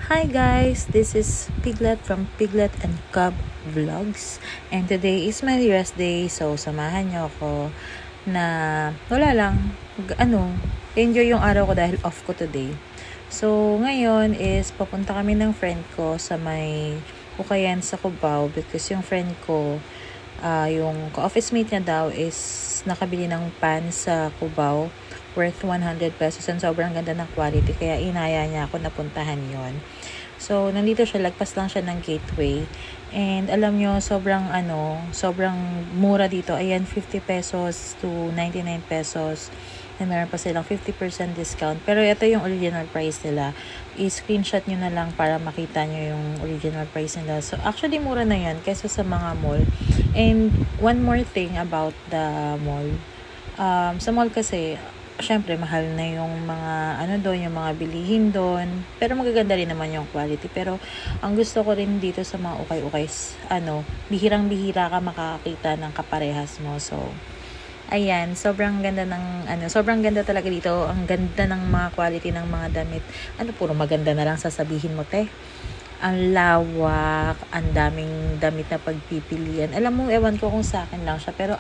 Hi guys, this is Piglet from Piglet and Cub Vlogs, and today is my rest day, so samahan niyo ako na wala lang, enjoy yung araw ko dahil off ko today. So ngayon is papunta kami ng friend ko sa may Ukayan sa Cubao because yung friend ko, yung ka-office mate niya daw is nakabili ng pan sa Cubao worth 100 pesos and sobrang ganda ng quality, kaya inaya niya ako na puntahan yon. So nandito siya, lagpas lang siya ng gateway, and alam nyo, sobrang mura dito. Ayan, 50 pesos to 99 pesos, and meron pa silang 50% discount, pero ito yung original price nila. I-screenshot nyo na lang para makita nyo yung original price nila. So actually mura na yan kaysa sa mga mall. And one more thing about the mall, sa mall kasi syempre mahal na yung mga yung mga bilihin doon, pero magaganda rin naman yung quality. Pero ang gusto ko rin dito sa mga ukay-ukay, bihirang-bihira ka makakita ng kaparehas mo. So ayan, sobrang ganda talaga dito. Ang ganda ng mga quality ng mga damit. Puro maganda na lang sasabihin mo, te. Ang lawak, ang daming damit na pagpipilian. Alam mo, ewan ko kung sa akin lang siya, pero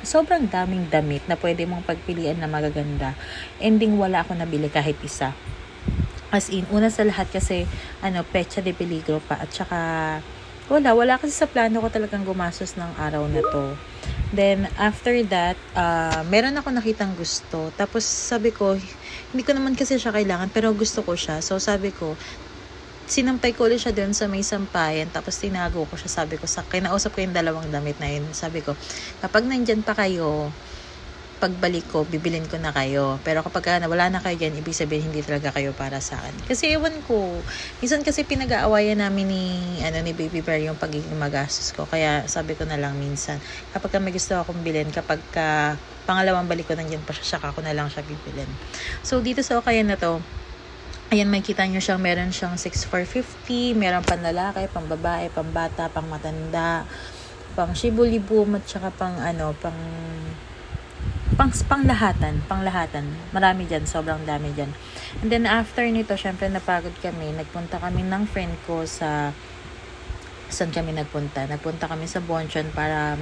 sobrang daming damit na pwede mong pagpilian na magaganda. Ending, wala ako nabili kahit isa. As in, una sa lahat kasi, pecha de peligro pa. At saka, wala kasi sa plano ko talagang gumastos ng araw na to. Then, after that, meron ako nakitang gusto. Tapos, sabi ko, hindi ko naman kasi siya kailangan, pero gusto ko siya. So, sabi ko, sinampay ko ulit siya doon sa may sampayan, tapos tinago ko siya. Sabi ko, kinausap ko yung dalawang damit na yun. Sabi ko, kapag nandyan pa kayo, pagbalik ko, bibilin ko na kayo. Pero kapag wala na kayo dyan, ibig sabihin hindi talaga kayo para sa akin. Kasi ewan ko, minsan kasi pinag-aawayan namin ni Baby Bear yung pagiging magastos ko. Kaya sabi ko na lang minsan, kapag may gusto akong bilhin, kapag pangalawang balik ko nandyan pa siya, saka ko na lang siya bibilin. So dito sa Ukayan na to, ayan, may kita nyo siyang, meron siyang 6,450, meron pang lalaki, pang babae, pang bata, pang matanda, pang shibulibum, at saka pang lahatan. Marami dyan, sobrang dami dyan. And then after nito, syempre napagod kami, nagpunta kami ng friend ko saan kami nagpunta? Nagpunta kami sa Bonchon para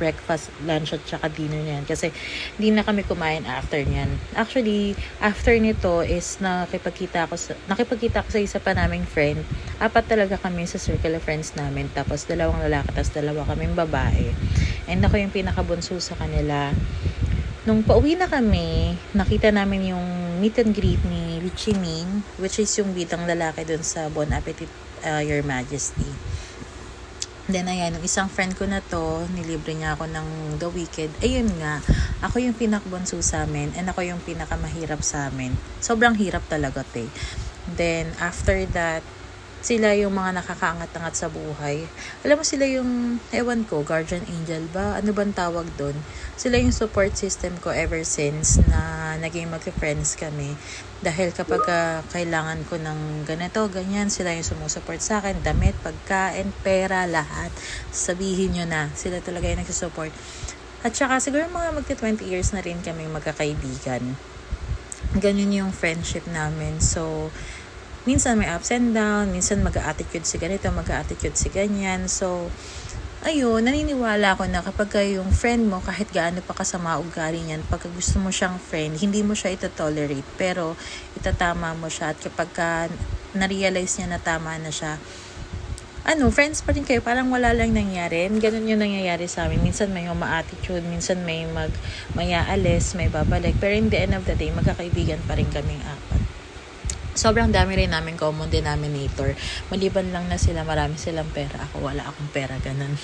breakfast, lunch at saka dinner niyan. Kasi hindi na kami kumain after niyan. Actually, after nito is nakipagkita ako sa isa pa naming friend. 4 talaga kami sa circle of friends namin. Tapos 2 lalaki, tapos 2 kaming babae. And ako yung pinakabunso sa kanila. Nung pauwi na kami, nakita namin yung meet and greet ni Richie Ming, which is yung bidang lalaki dun sa Bon Appetit, Your Majesty. Then ayan, yung isang friend ko na to, nilibre niya ako ng The Wicked. Ayun nga, ako yung pinakabunso sa amin, and ako yung pinakamahirap sa amin. Sobrang hirap talaga, te. Then after that, sila yung mga nakakaangat-angat sa buhay. Alam mo, sila yung, ewan ko, guardian angel ba? Ano bang tawag doon? Sila yung support system ko ever since na naging mag-friends kami. Dahil kapag kailangan ko ng ganito, ganyan, sila yung sumusupport sa akin. Damit, pagkain, pera, lahat. Sabihin nyo na, sila talaga yung nagsusupport. At saka siguro mga magti-20 years na rin kami magkakaibigan. Ganun yung friendship namin. So, minsan may ups and down, minsan mag-a-attitude si ganito, mag-a-attitude si ganyan. So, ayun, naniniwala ko na kapag yung friend mo, kahit gaano pa kasama ugali niyan, pagka gusto mo siyang friend, hindi mo siya ito-tolerate, pero itatama mo siya. At kapag na-realize niya na tama na siya, friends pa rin kayo, parang wala lang nangyari. Ganun yung nangyayari sa amin. Minsan may ma-attitude, minsan may aalis, may babalik. Pero in the end of the day, magkakaibigan pa rin kaming 4. Sobrang dami rin namin common denominator. Maliban lang na sila, marami silang pera. Ako, wala akong pera, ganun.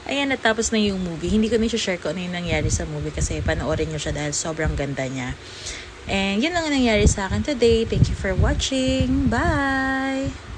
Ayan, natapos na yung movie. Hindi ko na share ko ano yung nangyari sa movie kasi panoorin nyo siya dahil sobrang ganda niya. And yun lang ang nangyari sa akin today. Thank you for watching. Bye!